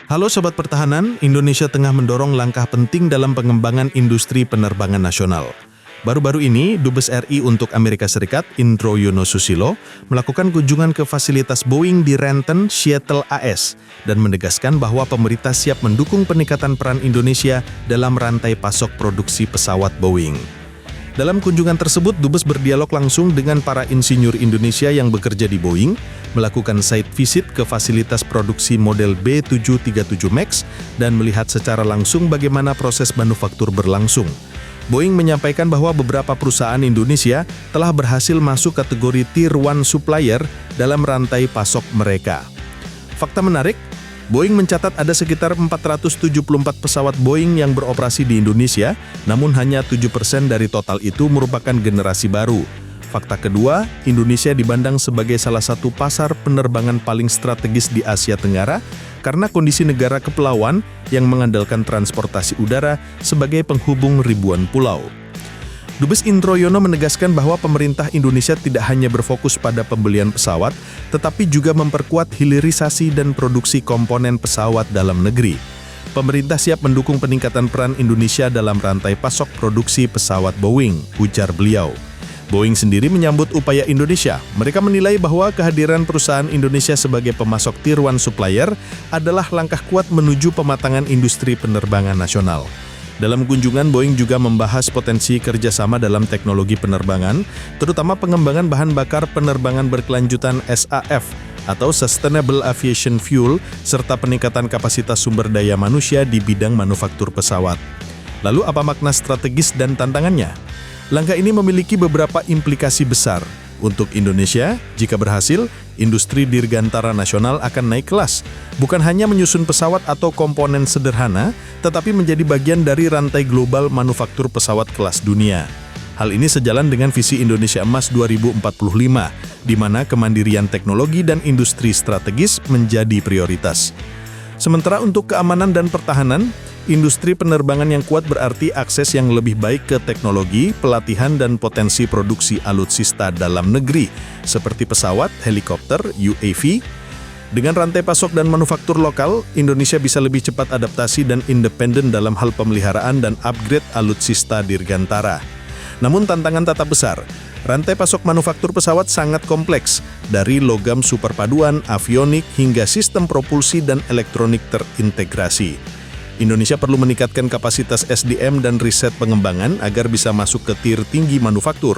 Halo Sobat Pertahanan, Indonesia tengah mendorong langkah penting dalam pengembangan industri penerbangan nasional. Baru-baru ini, Dubes RI untuk Amerika Serikat, Indro Yono Susilo, melakukan kunjungan ke fasilitas Boeing di Renton, Seattle, AS, dan menegaskan bahwa pemerintah siap mendukung peningkatan peran Indonesia dalam rantai pasok produksi pesawat Boeing. Dalam kunjungan tersebut, Dubes berdialog langsung dengan para insinyur Indonesia yang bekerja di Boeing, melakukan site visit ke fasilitas produksi model B737 MAX, dan melihat secara langsung bagaimana proses manufaktur berlangsung. Boeing menyampaikan bahwa beberapa perusahaan Indonesia telah berhasil masuk kategori Tier 1 supplier dalam rantai pasok mereka. Fakta menarik, Boeing mencatat ada sekitar 474 pesawat Boeing yang beroperasi di Indonesia, namun hanya 7% dari total itu merupakan generasi baru. Fakta kedua, Indonesia dipandang sebagai salah satu pasar penerbangan paling strategis di Asia Tenggara karena kondisi negara kepulauan yang mengandalkan transportasi udara sebagai penghubung ribuan pulau. Dubes Indro Yono menegaskan bahwa pemerintah Indonesia tidak hanya berfokus pada pembelian pesawat, tetapi juga memperkuat hilirisasi dan produksi komponen pesawat dalam negeri. Pemerintah siap mendukung peningkatan peran Indonesia dalam rantai pasok produksi pesawat Boeing, ujar beliau. Boeing sendiri menyambut upaya Indonesia. Mereka menilai bahwa kehadiran perusahaan Indonesia sebagai pemasok Tier 1 supplier adalah langkah kuat menuju pematangan industri penerbangan nasional. Dalam kunjungan, Boeing juga membahas potensi kerjasama dalam teknologi penerbangan, terutama pengembangan bahan bakar penerbangan berkelanjutan SAF atau Sustainable Aviation Fuel, serta peningkatan kapasitas sumber daya manusia di bidang manufaktur pesawat. Lalu apa makna strategis dan tantangannya? Langkah ini memiliki beberapa implikasi besar. Untuk Indonesia, jika berhasil, industri dirgantara nasional akan naik kelas. Bukan hanya menyusun pesawat atau komponen sederhana, tetapi menjadi bagian dari rantai global manufaktur pesawat kelas dunia. Hal ini sejalan dengan visi Indonesia Emas 2045, di mana kemandirian teknologi dan industri strategis menjadi prioritas. Sementara untuk keamanan dan pertahanan, industri penerbangan yang kuat berarti akses yang lebih baik ke teknologi, pelatihan, dan potensi produksi alutsista dalam negeri, seperti pesawat, helikopter, UAV. Dengan rantai pasok dan manufaktur lokal, Indonesia bisa lebih cepat adaptasi dan independen dalam hal pemeliharaan dan upgrade alutsista dirgantara. Namun tantangan tetap besar. Rantai pasok manufaktur pesawat sangat kompleks, dari logam superpaduan, avionik, hingga sistem propulsi dan elektronik terintegrasi. Indonesia perlu meningkatkan kapasitas SDM dan riset pengembangan agar bisa masuk ke tier tinggi manufaktur.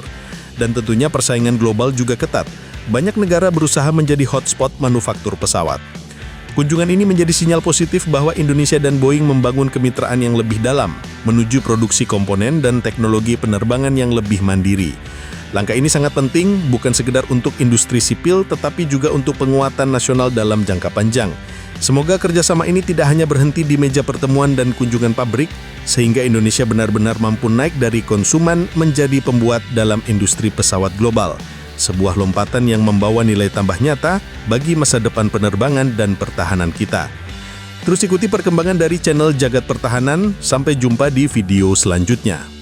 Dan tentunya persaingan global juga ketat. Banyak negara berusaha menjadi hotspot manufaktur pesawat. Kunjungan ini menjadi sinyal positif bahwa Indonesia dan Boeing membangun kemitraan yang lebih dalam, menuju produksi komponen dan teknologi penerbangan yang lebih mandiri. Langkah ini sangat penting, bukan sekedar untuk industri sipil, tetapi juga untuk penguatan nasional dalam jangka panjang. Semoga kerjasama ini tidak hanya berhenti di meja pertemuan dan kunjungan pabrik, sehingga Indonesia benar-benar mampu naik dari konsumen menjadi pembuat dalam industri pesawat global. Sebuah lompatan yang membawa nilai tambah nyata bagi masa depan penerbangan dan pertahanan kita. Terus ikuti perkembangan dari channel Jagat Pertahanan, sampai jumpa di video selanjutnya.